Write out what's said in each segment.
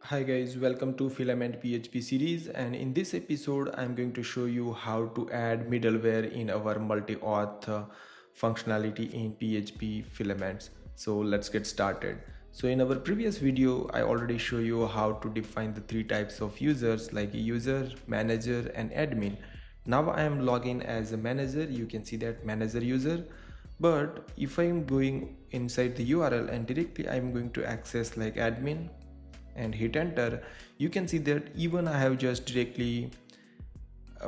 Hi guys, welcome to Filament PHP series, and in this episode I'm going to show you how to add middleware in our multi-auth functionality in PHP filaments. So let's get started. So in our previous video I already show you how to define the three types of users like user, manager and admin. Now I am logging as a manager. You can see that manager user. But if I am going inside the URL and directly I am going to access like admin and hit enter, you can see that even I have just directly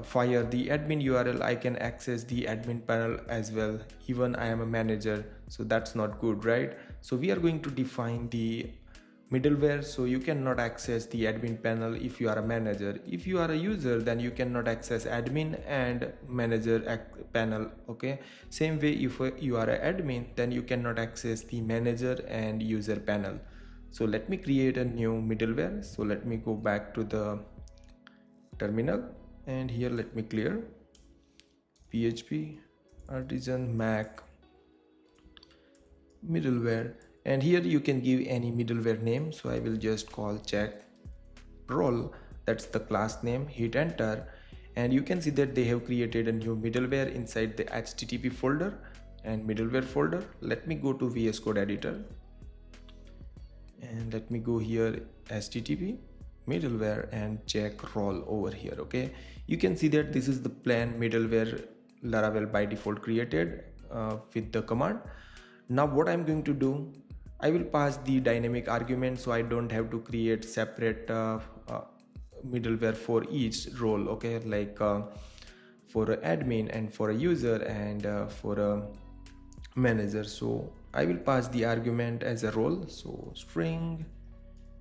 fire the admin URL, I can access the admin panel as well, even I am a manager. So that's not good, right? So we are going to define the middleware, so you cannot access the admin panel if you are a manager. If you are a user, then you cannot access admin and manager panel. Okay, same way if you are an admin, then you cannot access the manager and user panel. So let me create a new middleware. So let me go back to the terminal, and here let me clear PHP artisan Mac middleware, and here you can give any middleware name. So I will just call check role, that's the class name. Hit enter, and you can see that they have created a new middleware inside the HTTP folder and middleware folder. Let me go to VS Code editor and let me go here HTTP middleware and check role over here. Okay, you can see that this is the plain middleware Laravel by default created with the command. Now what I'm going to do, I will pass the dynamic argument, so I don't have to create separate middleware for each role. Okay, like for an admin and for a user and for a manager. So I will pass the argument as a role, so string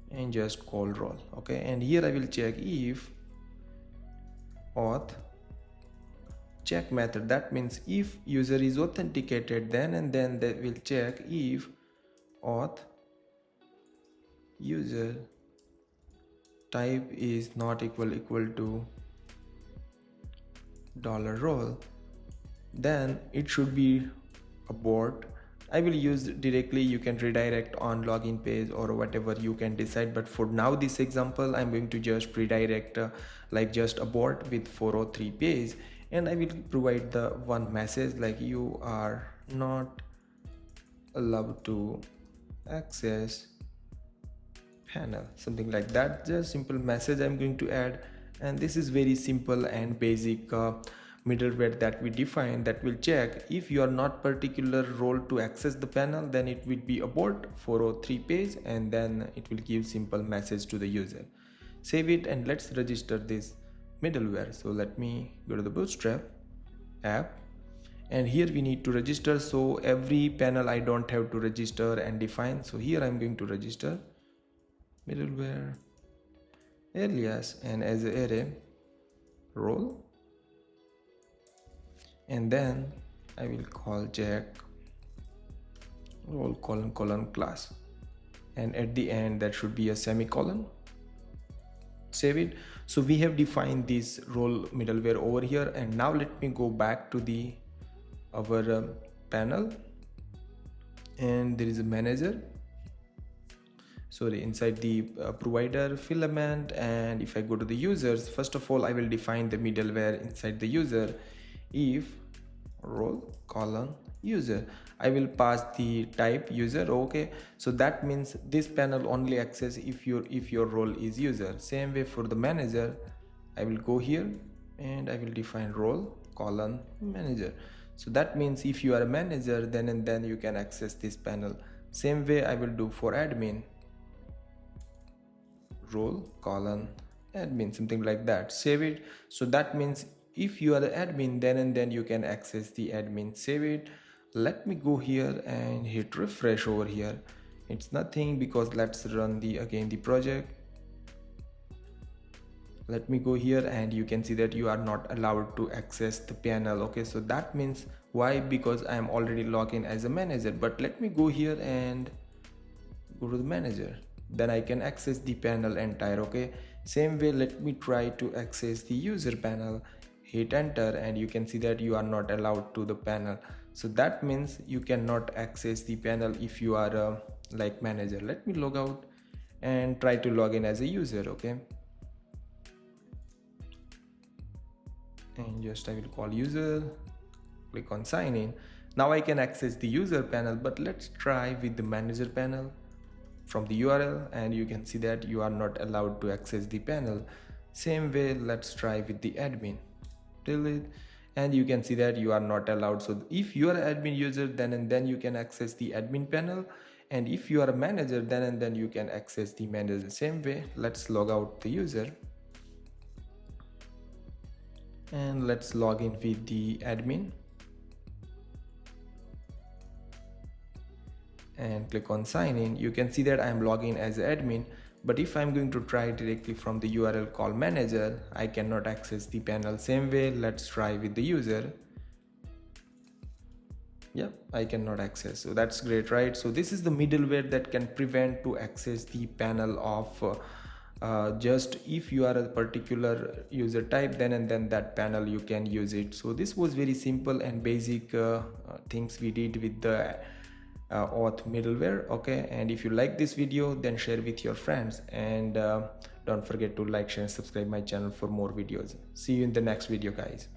and just call role. Okay, and here I will check if auth check method. That means if user is authenticated, then and then they will check if auth user type is not equal to $role, then it should be abort. I will use directly, you can redirect on login page or whatever you can decide, but for now this example I'm going to just redirect like just abort with 403 page, and I will provide the one message like you are not allowed to access panel, something like that. Just simple message I'm going to add, and this is very simple and basic middleware that we define that will check if you are not particular role to access the panel, then it will be abort 403 page, and then it will give simple message to the user. Save it and let's register this middleware. So let me go to the Bootstrap app, and here we need to register. So every panel I don't have to register and define. So here I'm going to register middleware alias and as an array role, and then I will call check role colon class, and at the end that should be a semicolon. Save it. So we have defined this role middleware over here, and now let me go back to the our panel, and there is a manager, sorry, inside the provider filament. And if I go to the users, first of all I will define the middleware inside the user. If role colon user, I will pass the type user. Okay, so that means this panel only access if your role is user. Same way for the manager, I will go here and I will define role colon manager. So that means if you are a manager, then and then you can access this panel. Same way I will do for admin, role colon admin, something like that. Save it. So that means if you are the admin, then and then you can access the admin. Save it. Let me go here and hit refresh over here. It's nothing because let's run again the project. Let me go here, and you can see that you are not allowed to access the panel. Okay, so that means why? Because I am already logged in as a manager. But let me go here and go to the manager, then I can access the panel entire. Okay, same way let me try to access the user panel. Hit enter, and you can see that you are not allowed to the panel. So that means you cannot access the panel if you are like manager. Let me log out and try to log in as a user. Okay, and just I will call user, click on sign in. Now I can access the user panel, but let's try with the manager panel from the URL, and you can see that you are not allowed to access the panel. Same way, let's try with the admin. Delete, and you can see that you are not allowed. So if you are an admin user, then and then you can access the admin panel, and if you are a manager, then and then you can access the manager. Same way, let's log out the user and let's log in with the admin and click on sign in. You can see that I'm logging as admin, but if I'm going to try directly from the URL call manager, I cannot access the panel. Same way, let's try with the user. Yeah, I cannot access. So that's great, right? So this is the middleware that can prevent to access the panel of just if you are a particular user type, then and then that panel you can use it. So this was very simple and basic things we did with the auth middleware. Okay, and if you like this video, then share with your friends, and don't forget to like, share and subscribe my channel for more videos. See you in the next video, guys.